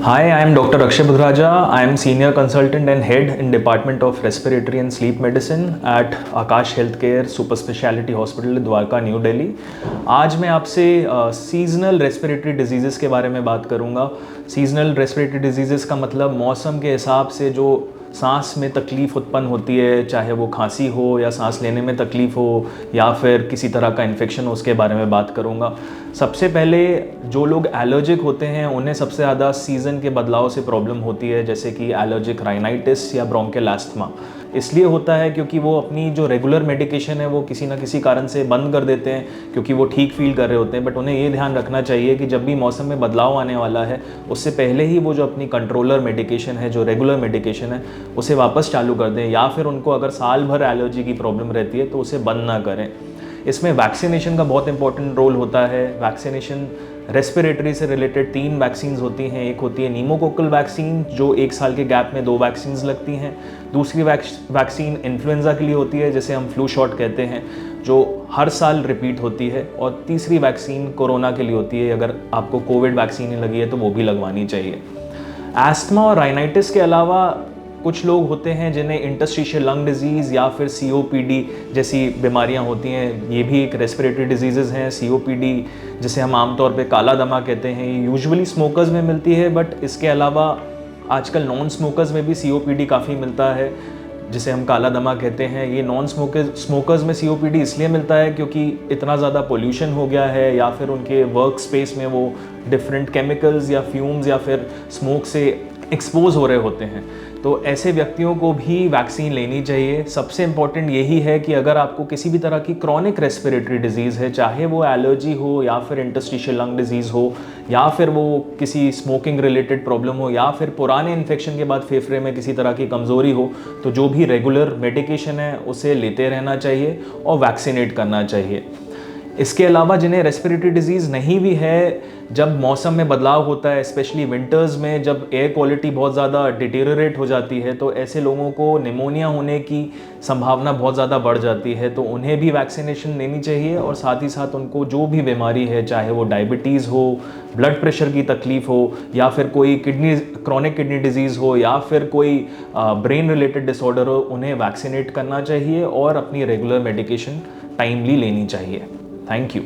Hi, I am Dr. Akshay Budhraja. I am Senior Consultant and Head in Department of Respiratory and Sleep Medicine at Akash Healthcare Super Speciality Hospital, Dwarka, new Delhi. आज मैं आपसे seasonal respiratory disease के बारे में बात करूँगा। Seasonal respiratory disease का मतलब मौसम के हिसाब से जो सांस में तकलीफ़ उत्पन्न होती है, चाहे वो खांसी हो या सांस लेने में तकलीफ़ हो या फिर किसी तरह का इन्फेक्शन हो, उसके बारे में बात करूँगा। सबसे पहले जो लोग एलर्जिक होते हैं उन्हें सबसे ज़्यादा सीज़न के बदलाव से प्रॉब्लम होती है, जैसे कि एलर्जिक राइनाइटिस या ब्रोंकियल अस्थमा। इसलिए होता है क्योंकि वो अपनी जो रेगुलर मेडिकेशन है वो किसी ना किसी कारण से बंद कर देते हैं, क्योंकि वो ठीक फील कर रहे होते हैं। बट उन्हें ये ध्यान रखना चाहिए कि जब भी मौसम में बदलाव आने वाला है उससे पहले ही वो जो अपनी कंट्रोलर मेडिकेशन है, जो रेगुलर मेडिकेशन है, उसे वापस चालू कर दें, या फिर उनको अगर साल भर एलर्जी की प्रॉब्लम रहती है तो उसे बंद ना करें। इसमें वैक्सीनेशन का बहुत इंपॉर्टेंट रोल होता है। वैक्सीनेशन रेस्पिरेटरी से रिलेटेड 3 वैक्सीन्स होती हैं। एक होती है नीमोकोकल वैक्सीन, जो 1 साल के गैप में 2 वैक्सीन्स लगती हैं। दूसरी वैक्सीन इन्फ्लुएंजा के लिए होती है, जिसे हम फ्लू शॉट कहते हैं, जो हर साल रिपीट होती है। और तीसरी वैक्सीन कोरोना के लिए होती है। अगर आपको कोविड वैक्सीन लगी है तो वो भी लगवानी चाहिए। एस्थमा और राइनाइटिस के अलावा कुछ लोग होते हैं जिन्हें इंटरस्टिशियल लंग डिजीज़ या फिर COPD जैसी बीमारियां होती हैं। ये भी एक रेस्पिरेटरी डिजीज़ हैं। COPD, जिसे हम आमतौर पे काला दमा कहते हैं, ये यूजुअली स्मोकर्स में मिलती है, बट इसके अलावा आजकल नॉन स्मोकर्स में भी COPD काफ़ी मिलता है, जिसे हम काला दमा कहते हैं। ये नॉन स्मोकर्स में COPD इसलिए मिलता है क्योंकि इतना ज़्यादा पोल्यूशन हो गया है, या फिर उनके वर्क स्पेस में वो डिफरेंट केमिकल्स या फ्यूम्स या फिर स्मोक से एक्सपोज हो रहे होते हैं। तो ऐसे व्यक्तियों को भी वैक्सीन लेनी चाहिए। सबसे इम्पॉर्टेंट यही है कि अगर आपको किसी भी तरह की क्रॉनिक रेस्पिरेटरी डिजीज़ है, चाहे वो एलर्जी हो या फिर इंटरस्टिशियल लंग डिजीज़ हो या फिर वो किसी स्मोकिंग रिलेटेड प्रॉब्लम हो या फिर पुराने इन्फेक्शन के बाद फेफड़े में किसी तरह की कमज़ोरी हो, तो जो भी रेगुलर मेडिकेशन है उसे लेते रहना चाहिए और वैक्सीनेट करना चाहिए। इसके अलावा जिन्हें रेस्पिरेटरी डिजीज़ नहीं भी है, जब मौसम में बदलाव होता है, स्पेशली विंटर्स में जब एयर क्वालिटी बहुत ज़्यादा डिटेरियोरेट हो जाती है, तो ऐसे लोगों को निमोनिया होने की संभावना बहुत ज़्यादा बढ़ जाती है। तो उन्हें भी वैक्सीनेशन लेनी चाहिए। और साथ ही साथ उनको जो भी बीमारी है, चाहे वो डायबिटीज़ हो, ब्लड प्रेशर की तकलीफ़ हो, या फिर कोई क्रॉनिक किडनी डिजीज़ हो, या फिर कोई ब्रेन रिलेटेड डिसऑर्डर हो, उन्हें वैक्सीनेट करना चाहिए और अपनी रेगुलर मेडिकेशन टाइमली लेनी चाहिए। Thank you.